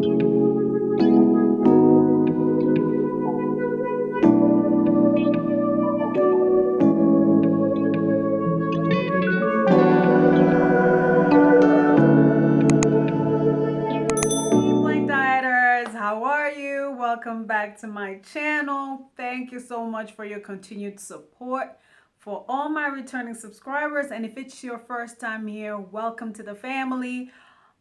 Welcome back to my channel. Thank you so much for your continued support. For all my returning subscribers, and if it's your first time here, welcome to the family.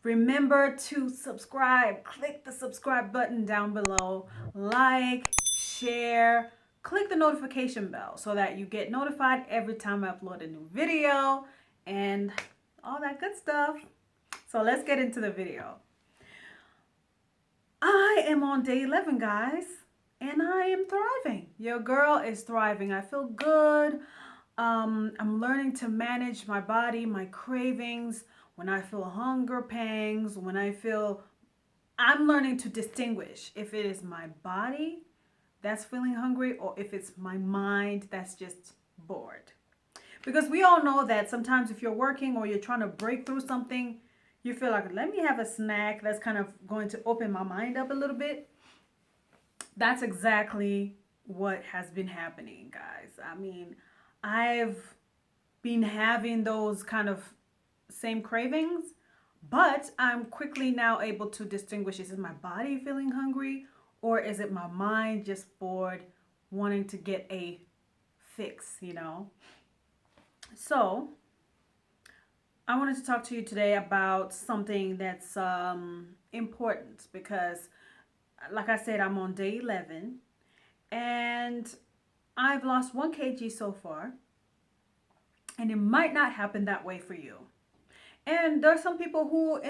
Remember to subscribe. Click the subscribe button down below. Like, share, click the notification bell so that you get notified every time I upload a new video and all that good stuff. So let's get into the video. I am on day 11, guys, and I am thriving. Your girl is thriving. I feel good. I'm learning to manage my body, my cravings, when I feel hunger pangs, I'm learning to distinguish if it is my body that's feeling hungry or if it's my mind that's just bored. Because we all know that sometimes if you're working or you're trying to break through something, you feel like, let me have a snack that's kind of going to open my mind up a little bit. That's exactly what has been happening, guys. I mean, I've been having those kind of same cravings, but I'm quickly now able to distinguish, is it my body feeling hungry or is it my mind just bored, wanting to get a fix, you know? So I wanted to talk to you today about something that's important because, like I said, I'm on day 11 and I've lost 1 kg so far, and it might not happen that way for you. And there are some people who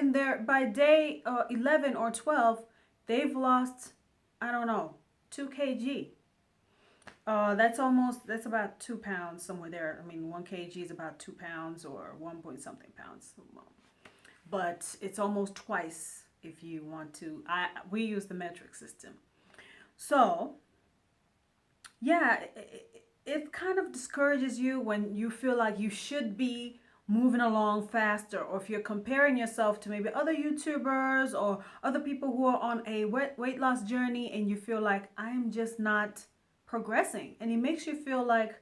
by day 11 or 12, they've lost, I don't know, 2 kg. That's about 2 pounds, somewhere there. I mean, 1 kg is about 2 pounds or 1 point something pounds. But it's almost twice if you want to. We use the metric system. So, yeah, it kind of discourages you when you feel like you should be moving along faster, or if you're comparing yourself to maybe other YouTubers or other people who are on a weight loss journey and you feel like I am just not progressing, and it makes you feel like,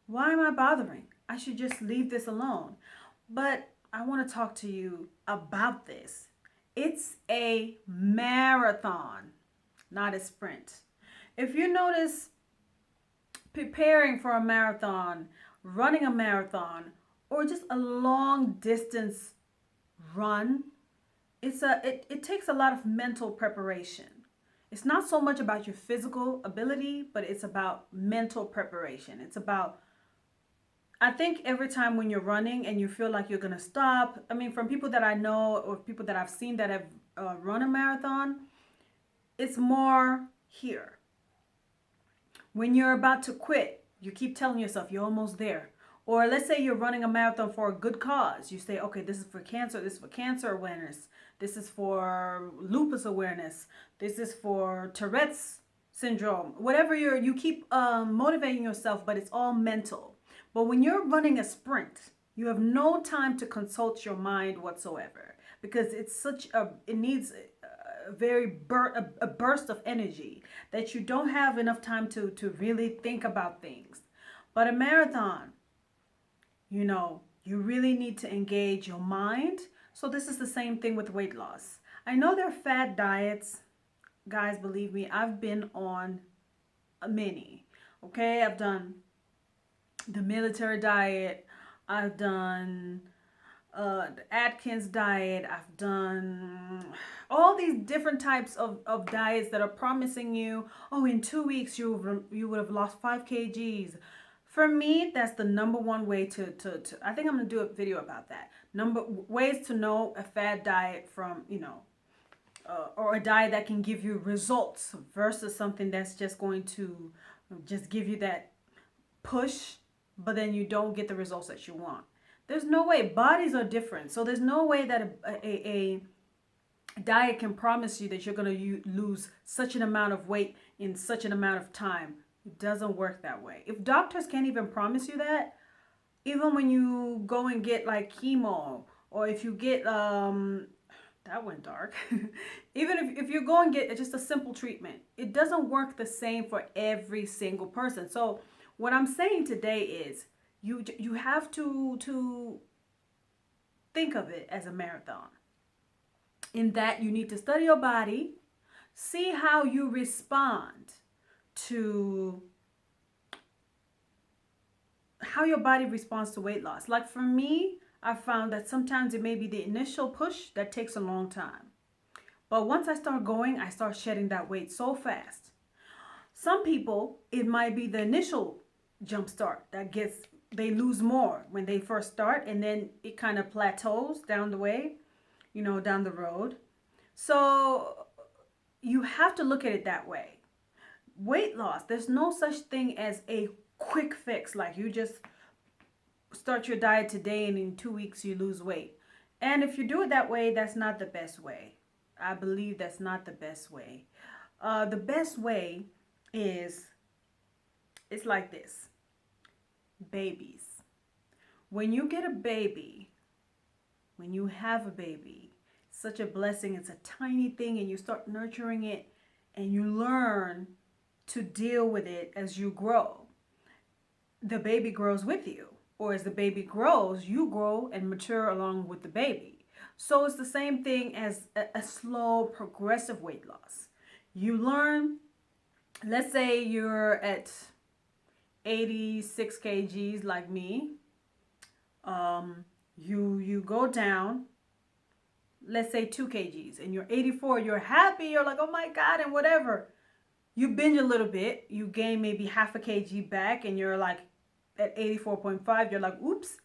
why am I bothering? I should just leave this alone. But I want to talk to you about this. It's a marathon, not a sprint. If you notice, preparing for a marathon, running a marathon, or just a long distance run, it takes a lot of mental preparation. It's not so much about your physical ability, but it's about mental preparation. It's about, I think every time when you're running and you feel like you're going to stop, I mean, from people that I know or people that I've seen that have run a marathon, it's more here. When you're about to quit, you keep telling yourself you're almost there. Or let's say you're running a marathon for a good cause. You say, okay, this is for cancer. This is for cancer awareness. This is for lupus awareness. This is for Tourette's syndrome. Whatever you keep motivating yourself, but it's all mental. But when you're running a sprint, you have no time to consult your mind whatsoever, because it needs a burst of energy that you don't have enough time to really think about things. But a marathon, you really need to engage your mind. So this is the same thing with weight loss. I know there are fad diets. Guys, believe me, I've been on many. Okay, I've done the military diet. I've done the Atkins diet. I've done all these different types of diets that are promising you, oh, in 2 weeks you would have lost 5 kgs. For me, that's the number one way to I think I'm going to do a video about that. Ways to know a fad diet from, or a diet that can give you results versus something that's just going to just give you that push, but then you don't get the results that you want. There's no way. Bodies are different. So there's no way that a diet can promise you that you're going to lose such an amount of weight in such an amount of time. It doesn't work that way. If doctors can't even promise you that, even when you go and get like chemo, or if you get That went dark. Even if you go and get just a simple treatment, it doesn't work the same for every single person. So what I'm saying today is you have to think of it as a marathon. In that you need to study your body, see how you respond to how your body responds to weight loss. Like for me, I found that sometimes it may be the initial push that takes a long time. But once I start going, I start shedding that weight so fast. Some people, it might be the initial jump start that gets, they lose more when they first start, and then it kind of plateaus down the way, down the road. So you have to look at it that way. Weight loss, there's no such thing as a quick fix. Like you just start your diet today and in 2 weeks you lose weight. And if you do it that way, that's not the best way. I believe that's not the best way. The best way is, it's like this. Babies. When you get a baby, when you have a baby, such a blessing. It's a tiny thing, and you start nurturing it, and you learn to deal with it as you grow. The baby grows with you, or as the baby grows, you grow and mature along with the baby. So it's the same thing as a slow, progressive weight loss. You learn, let's say you're at 86 kgs like me. You go down, let's say 2 kgs, and you're 84, you're happy, you're like, oh my God, and whatever. You binge a little bit, you gain maybe half a kg back, and you're like at 84.5, you're like, oops.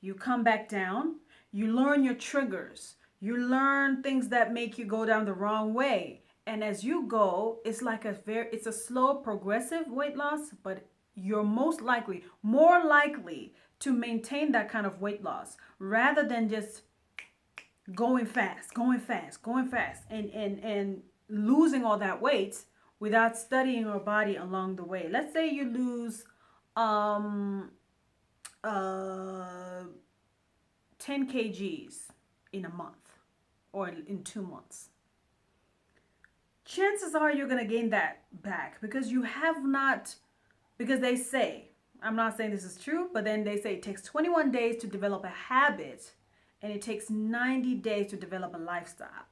You come back down, you learn your triggers, you learn things that make you go down the wrong way. And as you go, it's like it's a slow, progressive weight loss, but you're more likely to maintain that kind of weight loss rather than just going fast, and losing all that weight without studying your body along the way. Let's say you lose 10 kgs in a month or in 2 months. Chances are you're going to gain that back because you have not, because they say, I'm not saying this is true, but then they say it takes 21 days to develop a habit and it takes 90 days to develop a lifestyle.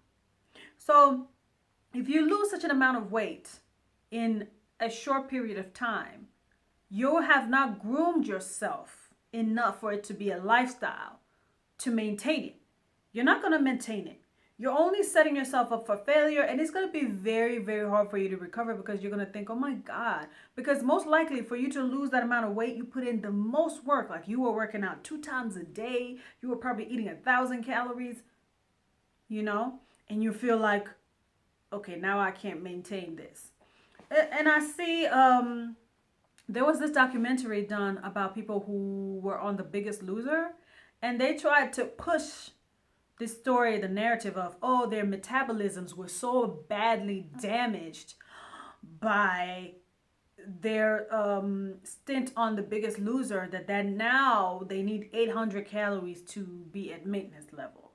So if you lose such an amount of weight in a short period of time, you have not groomed yourself enough for it to be a lifestyle to maintain it. You're not going to maintain it. You're only setting yourself up for failure, and it's going to be very, very hard for you to recover because you're going to think, oh my God, because most likely for you to lose that amount of weight, you put in the most work. Like you were working out 2 times a day. You were probably eating 1,000 calories, and you feel like, okay, now I can't maintain this. And I see, there was this documentary done about people who were on The Biggest Loser, and they tried to push this story, the narrative of, oh, their metabolisms were so badly damaged by their stint on The Biggest Loser that now they need 800 calories to be at maintenance level.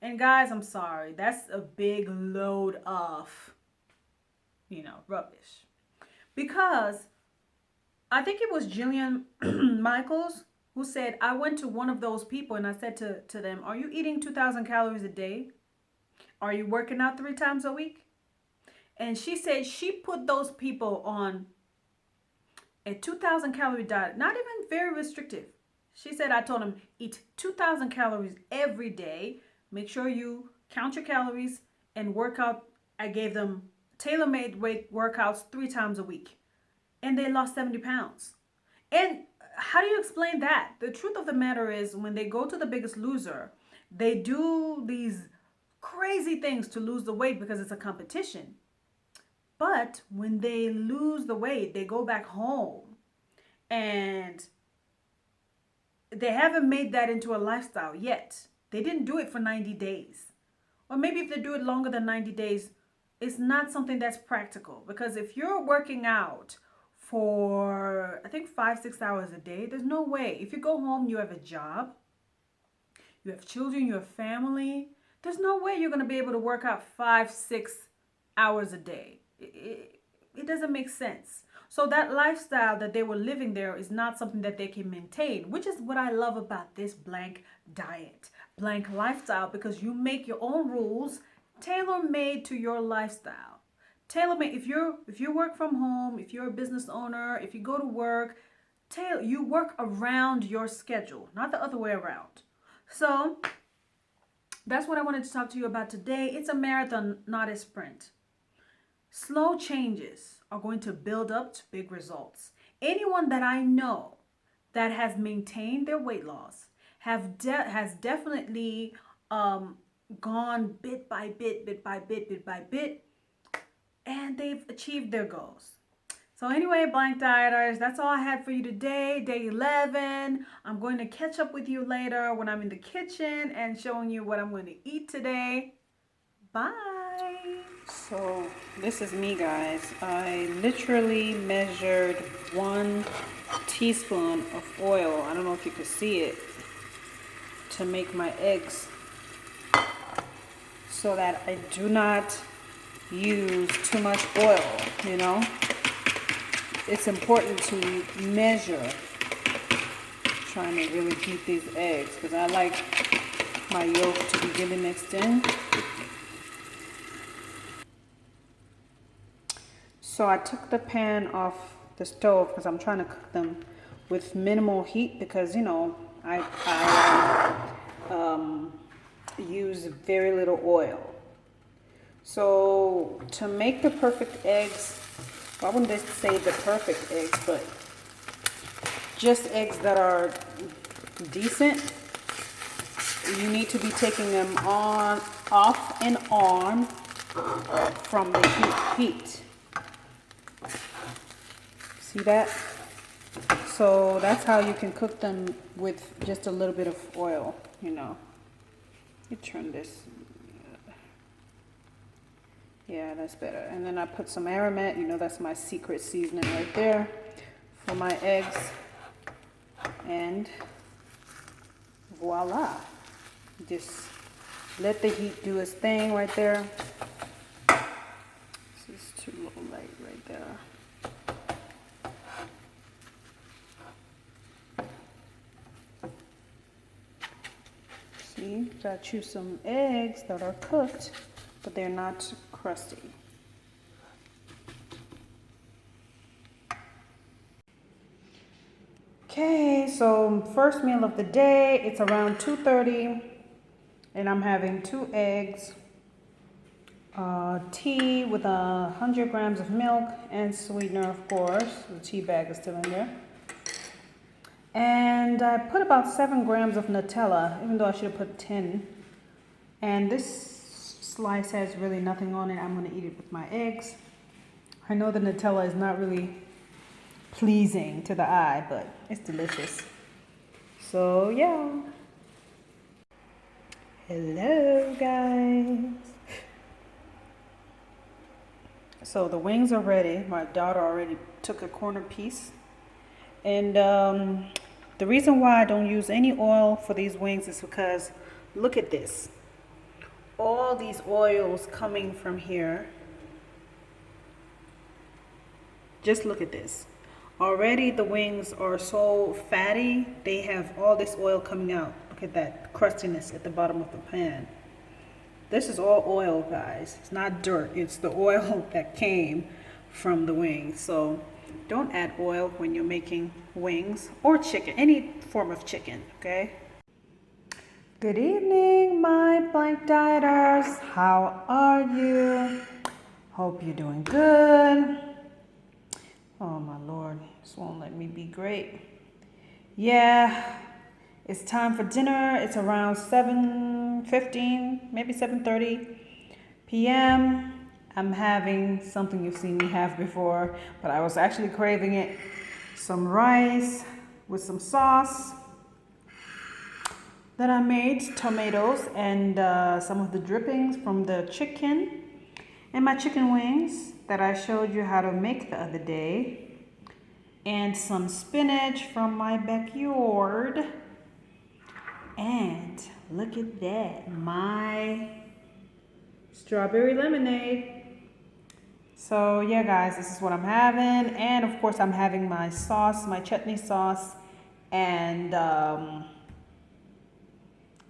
And guys, I'm sorry, that's a big load of, rubbish. Because I think it was Jillian Michaels who said, I went to one of those people and I said to them, are you eating 2,000 calories a day? Are you working out 3 times a week? And she said she put those people on a 2,000 calorie diet, not even very restrictive. She said, I told them, eat 2,000 calories every day. Make sure you count your calories and work out. I gave them tailor-made weight workouts 3 times a week. And they lost 70 pounds. And how do you explain that? The truth of the matter is when they go to The Biggest Loser, they do these crazy things to lose the weight because it's a competition. But when they lose the weight, they go back home and they haven't made that into a lifestyle yet. They didn't do it for 90 days. Or maybe if they do it longer than 90 days, it's not something that's practical. Because if you're working out for, I think, 5-6 hours a day, there's no way. If you go home, you have a job, you have children, you have family, There's no way you're going to be able to work out 5-6 hours a day. It doesn't make sense. So that lifestyle that they were living there is not something that they can maintain, which is what I love about this blank diet, blank lifestyle, because you make your own rules tailor-made to your lifestyle. Tailor-made. If you work from home, if you're a business owner, if you go to work, you work around your schedule, not the other way around. So that's what I wanted to talk to you about today. It's a marathon, not a sprint. Slow changes are going to build up to big results. Anyone that I know that has maintained their weight loss has definitely gone bit by bit, and they've achieved their goals. So anyway, blank dieters, that's all I had for you today, day 11. I'm going to catch up with you later when I'm in the kitchen and showing you what I'm going to eat today. Bye. So this is me, guys. I literally measured 1 teaspoon of oil. I don't know if you could see it, to make my eggs, so that I do not use too much oil, you know. It's important to measure, trying to really beat these eggs, because I like my yolk to be really mixed in. So I took the pan off the stove because I'm trying to cook them with minimal heat, because, you know, I use very little oil. So to make the perfect eggs, I wouldn't just say the perfect eggs, but just eggs that are decent, you need to be taking them off and on from the heat. See that? So that's how you can cook them, with just a little bit of oil, you know. You turn this. Yeah, that's better. And then I put some aromat, you know, that's my secret seasoning right there for my eggs. And voila. Just let the heat do its thing right there. This is too low light right there. See, so I choose some eggs that are cooked, but they're not crusty. Okay, so first meal of the day, it's around 2:30, and I'm having 2 eggs, tea with 100 grams of milk, and sweetener, of course. The tea bag is still in there. And I put about 7 grams of Nutella, even though I should have put 10. And this slice has really nothing on it. I'm going to eat it with my eggs. I know the Nutella is not really pleasing to the eye, but it's delicious. So yeah. Hello, guys. So the wings are ready. My daughter already took a corner piece. And the reason why I don't use any oil for these wings is because, look at this. All these oils coming from here. Just look at this. Already the wings are so fatty, they have all this oil coming out. Look at that crustiness at the bottom of the pan. This is all oil, guys. It's not dirt. It's the oil that came from the wings. So don't add oil when you're making wings or chicken, any form of chicken, okay? Good evening, my blank dieters. How are you? Hope you're doing good. Oh my Lord, this won't let me be great. Yeah, it's time for dinner. It's around 7:15, maybe 7:30 p.m. I'm having something you've seen me have before, but I was actually craving it. Some rice with some sauce that I made, tomatoes, and some of the drippings from the chicken, and my chicken wings that I showed you how to make the other day, and some spinach from my backyard, And look at that, my strawberry lemonade. So yeah, guys, this is what I'm having, and of course I'm having my sauce, my chutney sauce, and that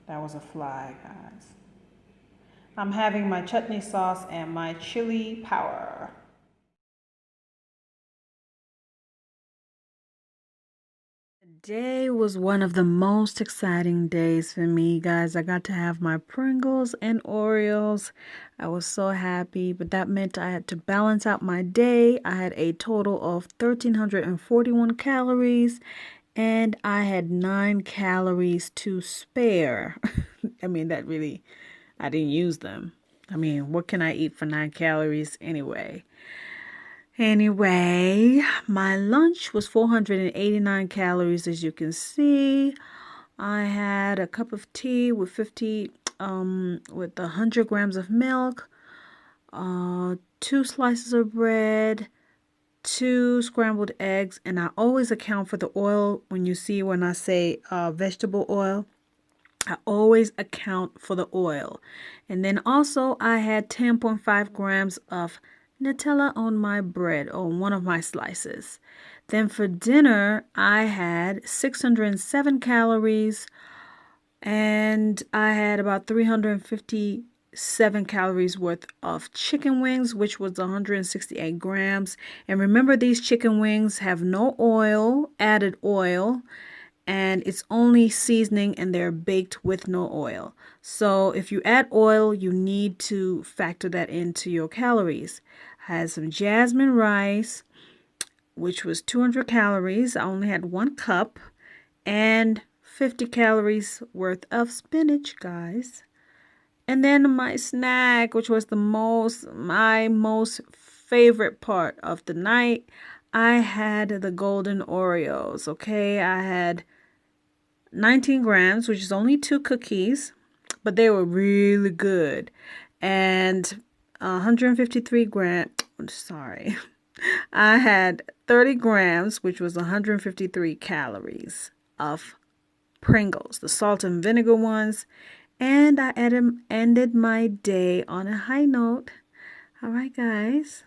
was a fly, guys. I'm having my chutney sauce and my chili powder. Today was one of the most exciting days for me, guys. I got to have my Pringles and Oreos. I was so happy, but that meant I had to balance out my day. I had a total of 1,341 calories, and I had 9 calories to spare. I mean, I didn't use them. I mean, what can I eat for 9 calories anyway? Anyway, my lunch was 489 calories, as you can see. I had a cup of tea with 100 grams of milk, 2 slices of bread, 2 scrambled eggs, and I always account for the oil when I say vegetable oil. I always account for the oil. And then also I had 10.5 grams of Nutella on my bread, on one of my slices. Then for dinner, I had 607 calories, and I had about 357 calories worth of chicken wings, which was 168 grams. And remember, these chicken wings have no added oil, and it's only seasoning, and they're baked with no oil. So if you add oil, you need to factor that into your calories. I had some jasmine rice, which was 200 calories. I only had 1 cup, and 50 calories worth of spinach, guys. And then my snack, which was my most favorite part of the night, I had the golden Oreos. Okay, I had 19 grams, which is only 2 cookies, but they were really good. And 153 grams, sorry, I had 30 grams, which was 153 calories of Pringles, the salt and vinegar ones. And I ended my day on a high note. All right, guys.